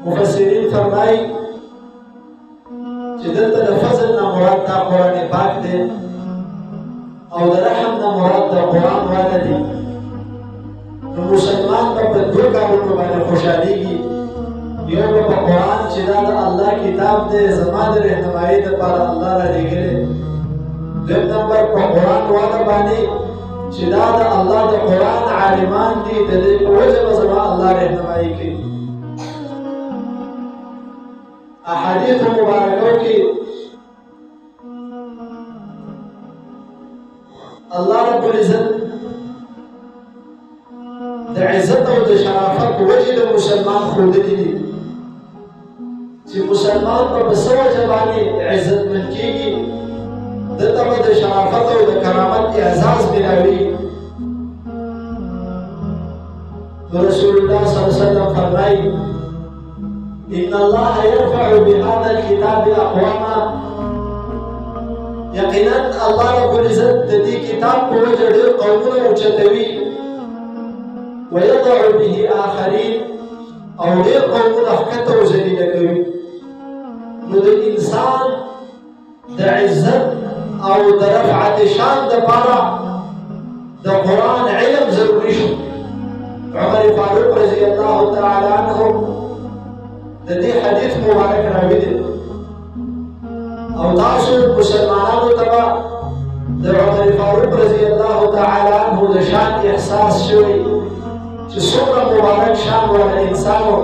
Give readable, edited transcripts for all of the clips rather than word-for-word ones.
مفسرین فرمایي چې دلته د فضل نه مراد دا قرآن پاک دی او د رحم نه مراد د قرآن والا دی. نو مسلمان به په دوه کارونو باندې خوشحالېږي. یو به په قرآن چې دا د الله کتاب دی، زما د رهنمایي دپاره الله رالیږلی. دویم نمبر په قرآن والا باندې چې دا د الله د قرآن عالمان دي، د دې په وجه به زما الله رهنمایي کوي. احادیث مبارکو کې الله رب العزت د عزت او د شرافت په وجه د مسلمان ښودلي دي چې مسلمان په څه وجه باندې عزتمند کېږي، دلته به د شرافت او د کرامت اعزاز ملاوي. رسول الله صلی الله علیه وسلم فرمایي ان الله يرفع بهذا الكتاب اقواما، یقینا الله رب العزت د دې کتاب په وجه ډېر قومونه اوچتوي، ويضع به آخرين او ډېر قومونه ښکته او ذلیله کوي. نو د انسان د عزت او د رفعت شان دپاره د قرآن علم ضروري شو. عمر فاروق رضی الله تعالی عنه د دې حدیث مبارک راوي دی او تاسو مسلمانانو ته به د عمر فاروق رضی الله تعالی عنه د شان احساس شوی چې څومره مبارک شان والا انسان و.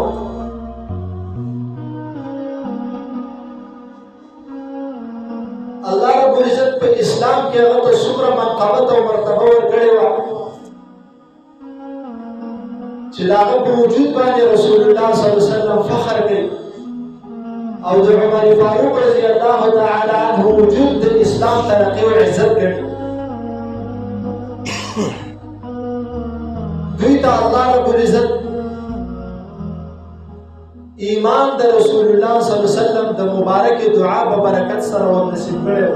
الله رب العزت په اسلام کې هغه ته څومره منقبت او مرتبه ورکړې وه چې د هغه په وجود باندې رسول الله صلی الله علیه وسلم فخر کوي او د عمر فاروق رضی الله تعالی عنه وجود د اسلام ترقی او عزت ګڼي. دوی ته الله رب العزت ایمان د رسول الله صلی الله علیه وسلم د مبارک دعا په برکت سره ورنصیب کړی و.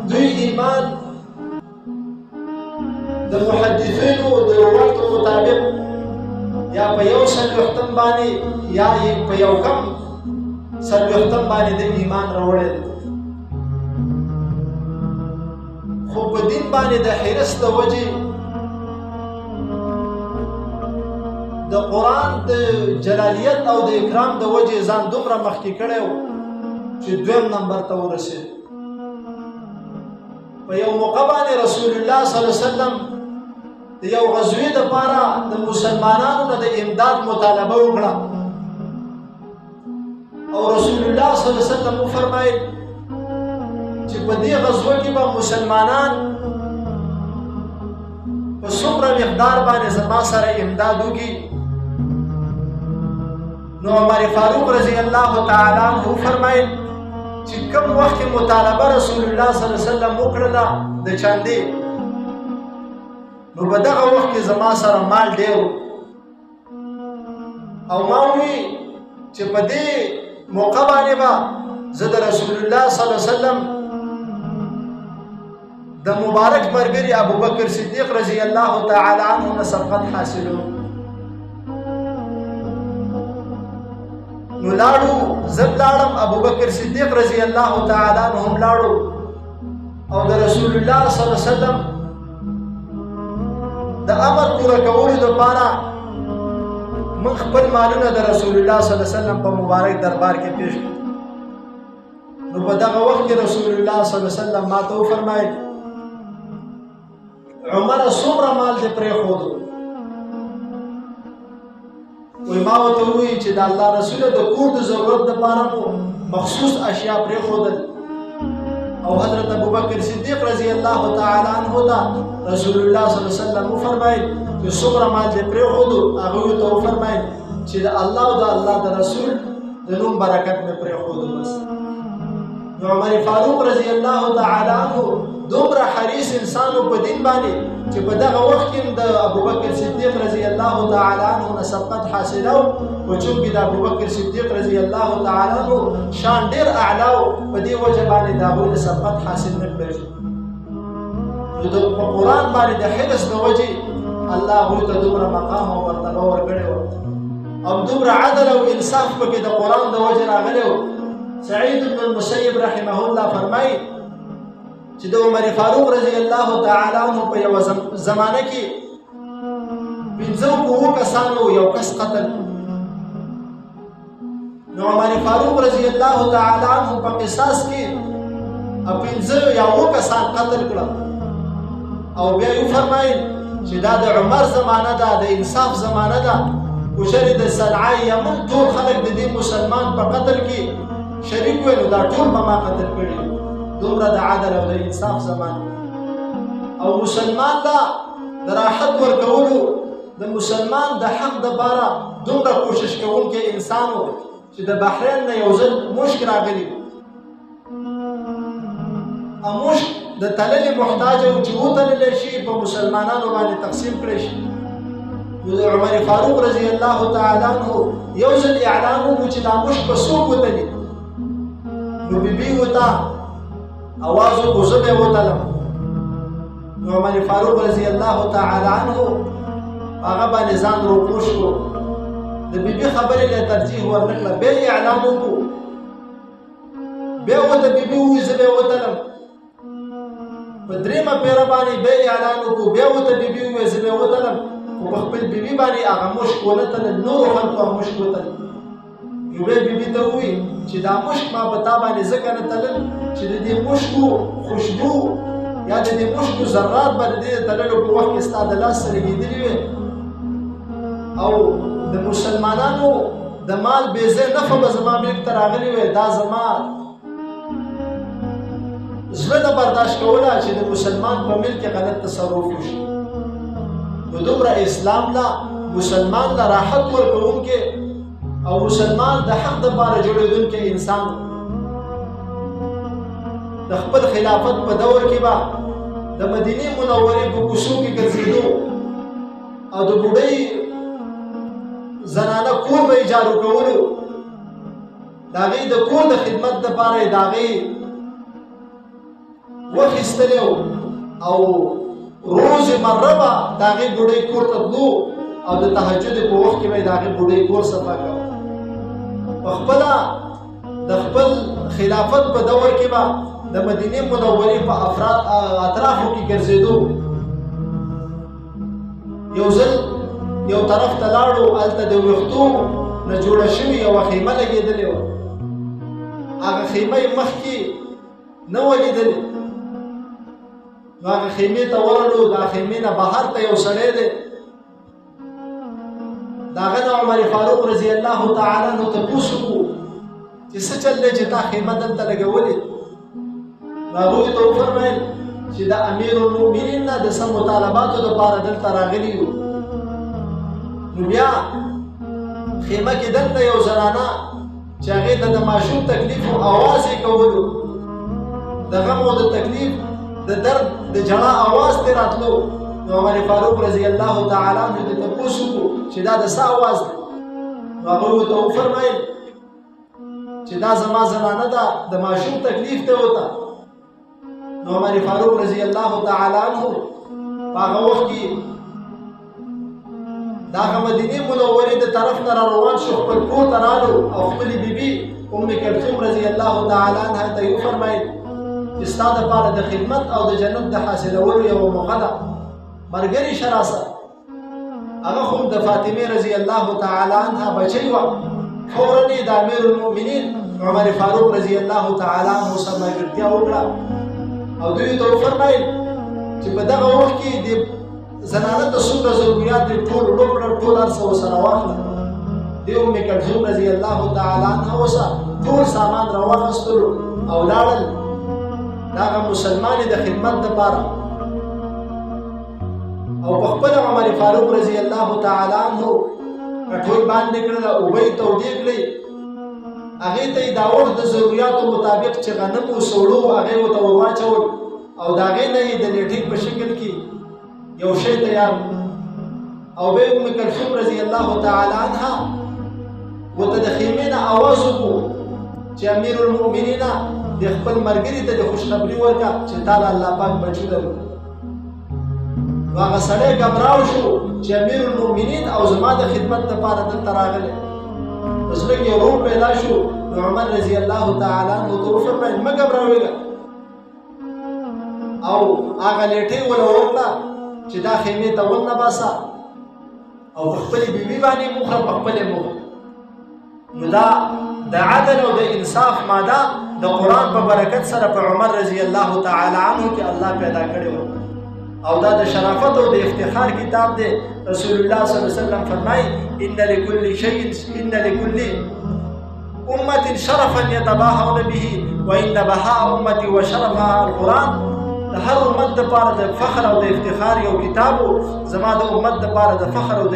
دوی ایمان د محدثینو د روایتو مطابق یا په یو څلوېښتم باندې یا په یو کم څلوېښتم باندې د ایمان راوړی دی، خو په دین باندې د حرص د وجې د قرآن د جلالیت او د اکرام د وجې ځان دومره مخکې کړی و چې دویم نمبر ته ورسېد. په یو موقع باندې رسول الله صلی الله علیه وسلم د یو غزوې دپاره د مسلمانانو نه د امداد مطالبه وکړه او رسول الله صلی الله علیه وسلم وفرمایل چې په دې غزوه کې به مسلمانان په څومره مقدار باندې زما سره امداد وکړي. نو عمر فاروق رضی الله تعالی عنه فرمایل چې کوم وخت کې مطالبه رسول الله صلی الله علیه وسلم وکړله د چاندې، نو په دغه وخت کې زما سره مال ډېر او ما ووی چې په دې موقع باندې به زه د رسول الله صلی الله علیه وسلم د مبارک ملګري ابوبکر صدیق رضی الله تعالی عنه نه سبقت حاصلو. نو لاړو، زه لاړم، ابوبکر صدیق رضی الله تعالی عنه هم لاړو او د رسول الله صلی الله علیه وسلم د امر پوره کولو دپاره موږ خپل مالونه د رسول الله صلی الله علیه وسلم په مبارک دربار کې پیش کړو. نو په دغه وخت کې رسول الله صلی الله علیه وسلم ما ته وفرمایل عمر څومره مال دې پرېښودو؟ وی ما ورته ووایي چې د الله رسول د کور د ضرورت دپاره مو مخصوص اشیاء پرېښودل او حضرت ابوبکر صدیق رضی الله تعالی عنه ته رسول الله صلی الله علیه وسلم وفرمایل چې څومره مال دې پرېښودو؟ هغوی ته وفرمایل چې د الله او د الله د رسول د نوم برکت مې پرېښودو بس. نو عمر فاروق رضی الله تعالی عنه دومره حریص انسان په دین باندې چې په دغه وخت کې د ابوبکر صدیق رضی الله تعالی عنه نه سبقت حاصله او چونکې د ابوبکر صدیق رضی الله تعالی عنه شان ډېر اعلی او په دې وجه باندې د هغوی د سبقت حاصل نه کړی شو. نو د قرآن باندې د حرص د وجې الله هغوی ته دومره مقام او مرتبه ورکړې وه. او دومره عدل او انصاف پکې د قرآن د وجه راغلی و. سعید بن المسیب رحمه الله فرمایي چې د عمر فاروق رضی الله تعالی عنہ په یوه زمانه کې 15 کسانو یو کس قتل. نو عمر فاروق رضی الله تعالی عنہ په قصاص کې 15 یا 9 کسان قتل کړل او بیا یې فرمایل چې دا د عمر زمانه ده، د انصاف زمانه ده. وشری د صنعاء یمن ټول خلک د دې مسلمان په قتل کې شریک وي، نو دا ټول په ما قتل کړي. دومره د عدل او د انصاف زمانه. او مسلمان لا د راحت ورکولو، د مسلمان د حق دپاره دومره کوشش کوونکی انسان و چې د بحرین نه یو ځل مشک راغلی او مشک د تللې محتاج و چې وتللی شي په مسلمانانو باندې تقسیم کړی شي. نو د عمر فاروق رضی الله تعالی عنہ یو ځل اعلان وکړو چې دا مشک به څوک وتلي. نو بیبي ورته اواز وکړو زه به یې وتلم. نو عمر فاروق رضی الله تعالی عنہ هغه باندې ځان روپوش کړو. د بیبي خبرې له ترجیح ورنکړه، بیا یې اعلان وکړو. بیا ورته بیبي ووایي زه به یې وتلم. په درېیمه پیره باندې بیا یې اعلان وکړو. بیا ورته بیبي ووایي زه به یې وتلم، خو په خپل بیبي باندې هغه مشک ونه تلل، نورو خلکو هغه مشک وتلل. نو بیا بیبي ته ووایي چې دا مشک ما په تا باندې ځکه نه تلل چې د دې مشکو خوشبو یا د دې مشکو ذرات به د دې د تللو په وخت کې ستا د لاس سره لګېدلي وي او د مسلمانانو د مال بې ځای نفع به زما ملک ته راغلي وي. دا زما زړه نه برداشت کوله چې د مسلمان په ملک کې غلط تصرف وشي. نو دومره اسلام لا مسلمان لا راحت ورکوونکی او مسلمان د حق دپاره جوړېدونکی انسان. د خپل خلافت په دور کې به د مدینې منورې په کوڅو کې ګرځېدو او د بوډۍ زنانه کور به ایجارو کولو، د هغې د کور د خدمت دپاره یې د هغې واخیستلی او روز مره به د هغې بوډۍ کور ته تلو او د تهجد په وخت کې به یې د هغې بوډۍ کور صفا کوو. په خپله د خپل خلافت په دور کې به د مدینې منورې په اطرافو کې ګرځېدو. یو ځل یو طرف ته لاړو، هلته د ویښتو نه جوړه شوې یوه خیمه لګېدلې وه. هغه خیمه یې مخکې نه وه لیدلې. نو هغه خیمې ته ورغلو، دا خیمې نه بهر ته یو سړی دی، د هغه نه عمر فاروق رضی الله تعالی عنہ تپوس وکړو چې څه چل دی چې تا خیمه دلته لګولې. نو هغوی ته وفرمیل چې د امیر المؤمنین نه د څه مطالباتو دپاره دلته راغلي یو. نو بیا خیمه کې دلته یو زنانه چې هغې ته د ماشوم تکلیف او اواز یې کولو، د غم او د تکلیف د درد د جړا اواز ترې راتلو. نو عمر فاروق رضی الله تعالی عنہ ته تپوس وکړو چې دا د څه اواز دی. نو هغوی ورته وفرمیل چې دا زما زنانه ده، د ماشوم تکلیف دی ورته. نو عمر فاروق رضی الله تعالی عنہ په هغه وخت کې د هغه مدینې منورې د طرف نه را روان شو، خپل کور ته رالو او خپلې بیبي ام کلثوم رضی الله تعالی عنها ته یې وفرمیل چې ستا دپاره د خدمت او د جنت د حاصلولو یوه موقع ده، ملګرې شه راسره. هغه خو د فاطمې رضی الله تعالی عنها بچی وه. فورا یې د امیر المؤمنین عمر فاروق رضی الله تعالی عنه سره ملګرتیا وکړه او دوی ته وفرمیل چې په دغه وخت کې د زنانه ته څومره ضروريات دي ټول وکړه، ټول هر څه ورسره واخله. د ام کلثوم رضی الله تعالی عنها وسه ټول سامان را واخیستلو او لاړل د هغه مسلمانې د خدمت دپاره. او په خپله عمر فاروق رضی الله تعالی عنه کټوۍ باندې کړله، اوبه یې تودې کړې، هغې ته یې دا وخت د ضرورياتو مطابق چې غنم و سوړو هغې ورته ور واچول او د هغې نه یې د نیټې په شکل کې یو شی تیار او بیا ام کلثوم رضی الله تعالی عنها ورته د خیمې نه اواز وکړو چې امیر المؤمنین د خپل ملګري ته د خوشخبري ورکړه چې تا له الله پاک بچي لرو. نو هغه سړی ګمراو شو چې امیر المؤمنین او زما د خدمت لپاره دلته راغلی. په زړه کې روح پیدا شو. نو عمر رضی الله تعالی عنہ ته وفرمایل مه ګمراوېږه او هغه لیټۍ وله وکړه چې دا خیمې ته ونه باسه او په خپلې بیبي باندې مخه په خپلې مخه. نو دا د عدل او د انصاف ماده د قرآن په برکت سره په عمر رضی الله تعالی عنه کې الله پیدا کړی و او دا د شرافت او د افتخار کتاب دی. رسول الله صلی الله علیه وسلم فرمایي ان لكل امة شرفا يتباهون به وان بهاء امتي وشرفها القرآن. د هر امت دپاره د فخر او د افتخار یو کتاب زما د امت دپاره د فخر او د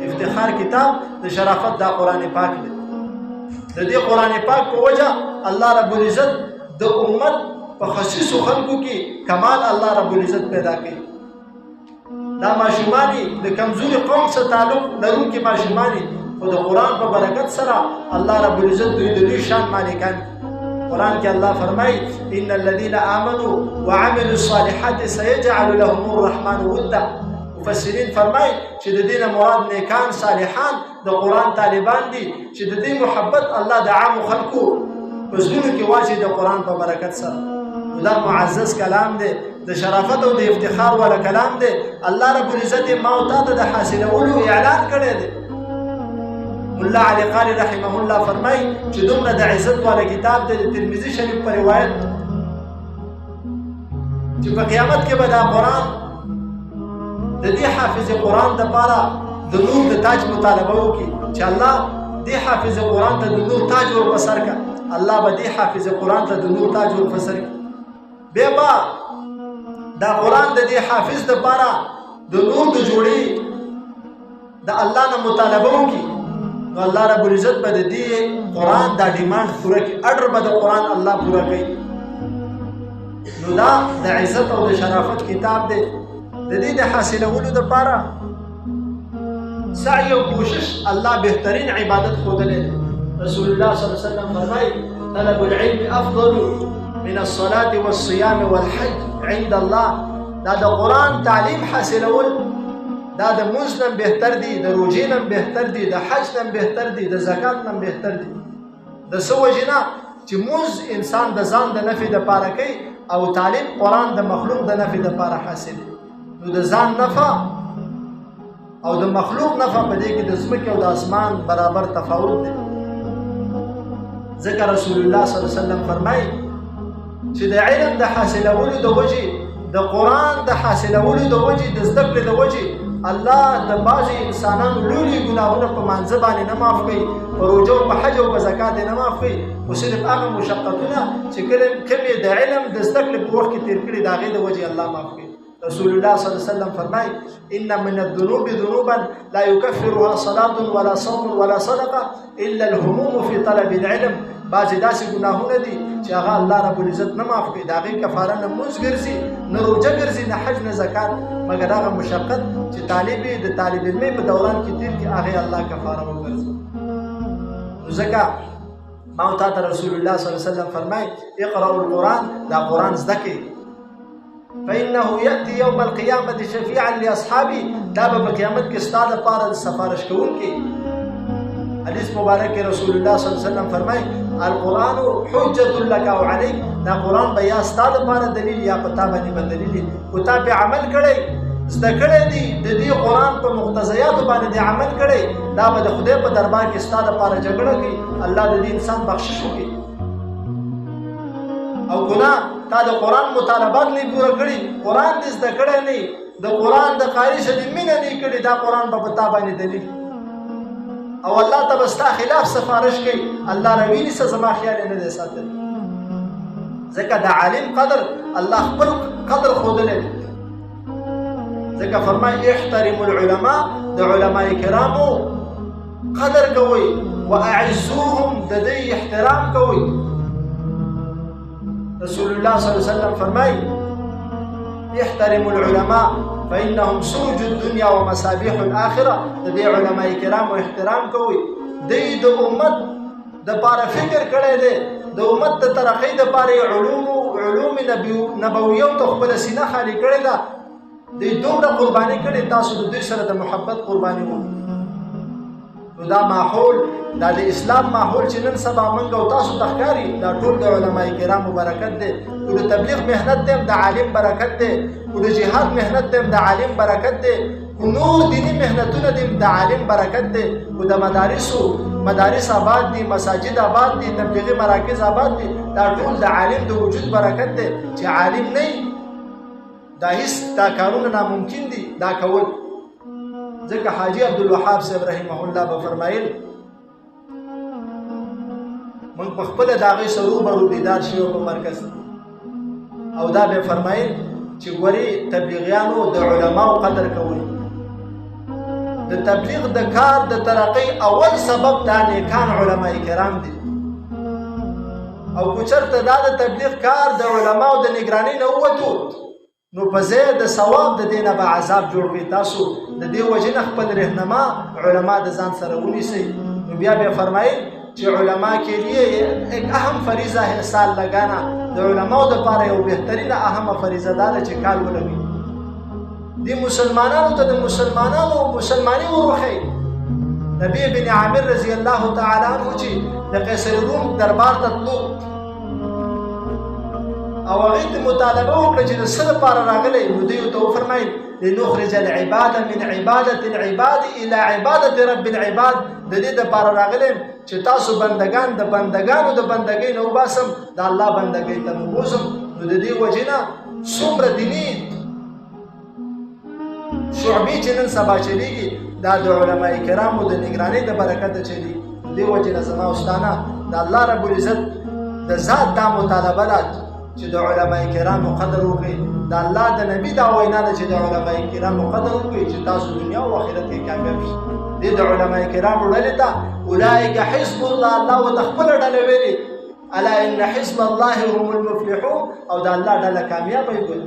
افتخار کتاب د شرافت دا قرآن پاک دی. د دې قرآن پاک په وجه الله رب العزت د امت په خصیصو خلکو کې کمال الله رب العزت پیدا کړي. دا ماشومانی د کمزوري قوم سره تعلق لرونکي ماشومانی خو د قرآن په برکت سره الله رب العزت دوی د لوی شان مالکان. قرآن کې الله فرمایي ان الذين آمنوا وعملوا الصالحات سيجعل لهم الرحمن ودا. مفسرین فرمایي چې د دې نه مراد نیکان صالحان د قرآن طالبان دي چې د دې محبت الله د عامو خلکو په زړونو کې واچي د قرآن په برکت سره. دا معزز کلام دی، د شرافت او د افتخار والا کلام دی. الله رب العزت ما او تا ته د حاصلولو اعلان کړی دی. مولا علی قاری رحمه الله فرمایي چې دومره د عزت والا کتاب دی د ترمذي شریف په روایت چې په قیامت کې به دا قرآن د دې حافظ قرآن دپاره د نور د تاج مطالبه وکړي چې الله دې حافظ قرآن ته د نور تاج ور په سر کړه. الله به دې حافظ قرآن ته د نور تاج ور په سر کړي. بیا به دا قرآن د دې حافظ دپاره د نور د جوړې د الله نه مطالبه وکړي. نو الله رب العزت به د دې قرآن دا ډیمانډ پوره کړي. اډر به د قرآن الله پوره کوي. نو دا د عزت او د شرافت کتاب دی. د دې د حاصلولو دپاره سعی او کوشش الله بهترین عبادت ښودلی دی. رسول الله صلی الله علیه وسلم فرمایي طلب العلم افضل من الصلاة والصيام والحج عند الله. دا د قرآن تعلیم حاصلول دا د مونځ نه بهتر دی، د روژې نه بهتر دی، د حج نه بهتر دی، د زکات نه بهتر دی. د څه وجې نه چې مونځ انسان د ځان د نفع دپاره کوي او تعلیم قرآن د مخلوق د نفع دپاره حاصل. نو د ځان نفع او د مخلوق نفع په دې کې د ځمکې او د اسمان برابر تفاوت دی. ځکه رسول الله صلی الله علیه وسلم فرمایي چې د علم د حاصلولو د وجې د قرآن د حاصلولو د وجې د زده کړې د وجې الله د بعضې انسانانو لوی ګناهونه په مانځه باندې نه معاف کوي، په روژه او په حج او په زکات یې نه معاف کوي، خو صرف هغه مشقتونه چې کوم یې د علم د زده کړې په وخت کې تېر کړي د هغې د وجې الله معاف کوي. رسول الله صلی الله علیه وسلم فرمایي ان من الذنوب ذنوبا لا يكفرها صلاة ولا صوم ولا صدقه الا الهموم في طلب العلم. بعضې داسې ګناهونه دي چې هغه الله رب العزت نه معاف کوي. د هغې کفاره نه مونځ ګرځي، نه روژه ګرځي، نه حج، نه زکات، مګر هغه مشقت چې طالب یې د طالب علمۍ په دوران کې تېر کړي هغې الله کفاره وګرځي. نو ځکه ما او تا ته رسول الله صلی الله علیه وسلم فرمایي اقرأوا القرآن، دا قرآن زده کړئ. فإنه يأتي يوم القيامة شفيعا لأصحابه. دا به په قیامت کې ستا دپاره د سفارش کوونکی. حدیث مبارک رسول الله صلی الله علیه وسلم فرمایي القرآن حجة لك او عليك. دا قرآن به یا ستا دپاره دلیل یا په تا باندې به دلیل وي. خو تا پې عمل کړی، زده کړی دی، د دې قرآن په مقتضیاتو باندې دې عمل کړی، دا به د خدای په دربار کې ستا دپاره جګړه کوي، الله د دې انسان بخشش وکړي. او ګناه تا د قرآن مطالبات نه پوره کړي، قرآن دې زده کړی نه، د قرآن د قاري سره دې مینه نه کړې، دا قرآن به په تا باندې دلیل او الله ته به ستا خلاف سفارش کوي. الله رویني څه زما خیال یې نه دی ساتلی. ځکه د عالم قدر الله خپل قدر ښودلی دی. ځکه فرمایي احترموا العلماء، د علماء کرامو قدر کوئ، واعزوهم، د دوی احترام کوئ. رسول الله صلی الله علیه وسلم فرمایي احترموا العلماء فإنهم سرج الدنيا ومصابيح الآخرة. د دې علماء کرامو احترام کوئ. دوی د امت دپاره فکر کړی دی، د امت د ترقۍ دپاره علوم نبویو ته خپله سینه خالي کړې ده. دوی دومره قرباني کړې، تاسو د دوی سره د محبت قرباني وکړئ. نو دا ماحول، دا د اسلام ماحول چې نن سبا موږ او تاسو ته ښکاري، دا ټول د علماء کرامو برکت دی. او د تبلیغ مهنت دی د عالم برکت دی، او د جهاد مهنت دی د عالم برکت دی، او نور دینی مهنتونه دی د عالم برکت دی. او د مدارس آباد دي، مساجد آباد دي، تبلیغي مراکز آباد دي، دا ټول د عالم د وجود برکت دی. چې عالم نه دا هیڅ دا کارونه ناممکن دي دا کول. ځکه حاجی عبدالوهاب صاحب رحمه الله به فرمایل موږ په خپله د هغې سره روبرو بیدار شوي په مرکز، او دا به فرمایل چې ګورې تبلیغیانو د علماو قدر کوئ. د تبلیغ د کار د ترقۍ اول سبب دا نیکان علماء کرام دي. او که چېرته دا د تبلیغ کار د علماو د نګرانۍ نه ووتو، نو په ځای د ثواب د دې نه به عذاب جوړ کړئ. تاسو د دې وجې نه خپل رهنما علما د ځان سره ونیسئ. نو بیا به فرمایل چې علما کے لیے ایک اہم فریضہ ہے سال لگانا. د علماو دپاره یو بهترینه اهمه فریضه دا ده چې کال ولګوي. دې مسلمانانو ته د مسلماني وروښئ. نبی بن عامر رضی الله تعالی عنه چې د قیصر روم دربار ته تلو، او هغې ته مطالبه وکړه چې د څه لپاره راغلی، نو دوی ورته وفرمایل لنخرج العباد من عبادة العباد الى عبادة رب العباد. د دې دپاره راغلی چې تاسو بندگان د بندگانو د بندګۍ نه وباسم، د الله بندګۍ ته مو بوزم. نو د دې وجې نه څومره دیني شعبې چې نن سبا چلیږي، دا د علماء کرامو د نګرانۍ د برکته چلیږي. د دې وجې نه زما استانه د الله رب العزت د ذات دا مطالبه ده چې د علماء کرامو قدر وکړئ. د الله د نبي دا وینا ده چې د علماء کرامو قدر وکړئ چې تاسو دنیا او آخرت کې کامیاب شئ. دې د علماء کرامو ډلې ته اولئک حزب الله، الله ورته خپله ډله ویلې، الا ان حزب الله هم المفلحون. او د الله ډله کامیابه وي.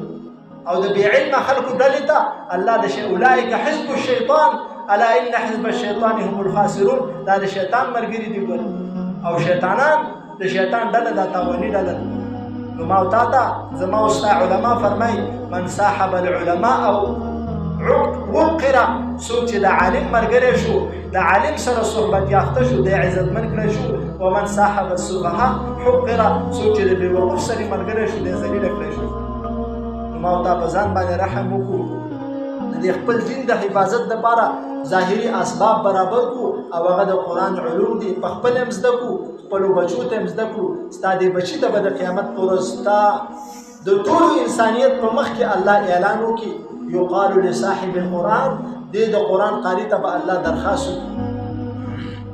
او د بې علمه خلکو ډلې ته الله د اولئک حزب الشیطان الا ان حزب الشیطان هم الخاسرون. دا د شیطان ملګري دي ګوره، او شیطانان د شیطان ډله دا تاواني ډله. نو ما او تا ته زما ستا علما فرمایي من صاحب العلماء او وقر، څوک چې د عالم ملګری شو، د عالم سره صحبت یافته شو، د عزتمن کړی شو. ومن صاحب السفهاء حقر، څوک چې د بېوقوف سړي ملګری شو، د ذلیله کړی شو. نو ما او تا په ځان باندې رحم وکړو، د خپل دین د حفاظت دپاره ظاهري اسباب برابر کړو، او هغه د قرآن علوم دي په خپل هم زده کړو، خپلو بچو ته هم زده کړو. ستا دې بچي ته به د قیامت په ورځ ستا د ټولو انسانیت په مخ کې الله اعلان وکړي یقال لصاحب القرآن، دې د قرآن قاري ته به الله درخواست وکړي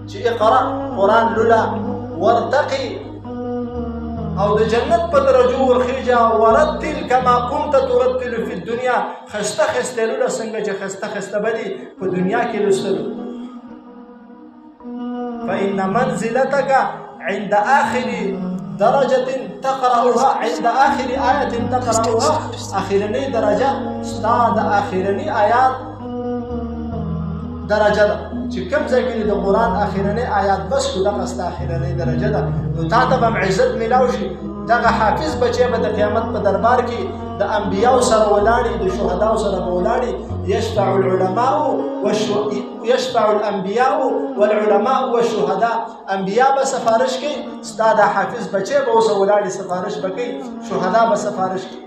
چې اقرأ، قرآن لوله، ورتقي، او د جنت په درجو ورخیجه، ورتل کما كنت ترتل فی الدنیا. خسته خسته لوله څنګه چې خسته خسته به دي په دنیا کې لوستلو. فإن منزلتك عند آخر درجة تقرأها، عند آخر آية تقرأها، آخرني درجة ستا د آخرني آیات درجه ده چې کوم ځای کې د قرآن آخرني آیات بس کو دغه ستا آخرني درجه ده. نو تا ته به هم عزت میلاو شي. دغه حافظ بچی به د قیامت په دربار کې د انبیاو سره ولاړي، د شهداو سره به ولاړي. يشفع الانبیاء والعلماء والشهداء. انبیا به سفارش کوي، ستا د حافظ بچی به اوسه ولاړي سفارش به کوي، شهدا به سفارش کوي.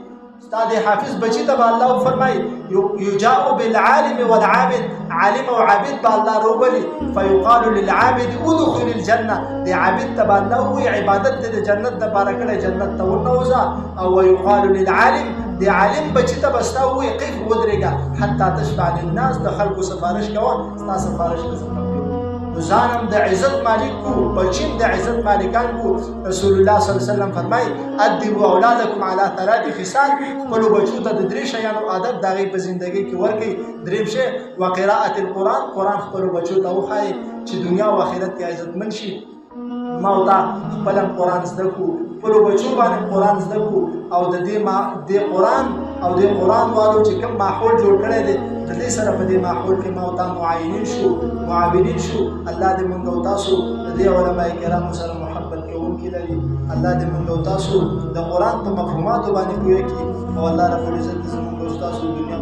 ستا د حافظ بچی ته به الله فرمایي یجاء بالعالم والعابد، عالم او عابد به الله روبلي. فیقال للعابد ادخل الجنه، د عابد ته به الله وایي عبادت د جنت دپاره کړی، جنت ته ورنوځه. او ویقال للعالم، د عالم بچی ته به ستا وایي قف ودرېږه حتی تشفع للناس، د خلکو سفارش کوه، ستا سفارش به زه کوم. ځانم د عزت مالک کو، بچیم د عزت مالکان کو. رسول الله صلی الله علیه وسلم فرمایي ادبوا اولادکم علی 3 خصال، خپلو بچو ته د 3 شیانو عادت د هغې په زندګۍ کې ورکړئ. دریم شی وقراءة القرآن، قرآن خپلو بچو ته وښایئ چې دنیا او آخرت کې عزتمن شي. ما او تا خپل هم قرآن زده کړو، خپلو بچو باندې قرآن زده کړو، او د دې قرآن او د قرآن والو چې کوم ماحول جوړ کړی دی، د دې سره په دې ماحول کې ما او تا معاونین شو، معاونین شو. الله دې موږ او تاسو د دې علماء کرامو سره محبت کوونکي لري. الله دې موږ او تاسو د قرآن په مفهوماتو باندې پوه کړي، او الله رب العزت زموږ او تاسو دنیا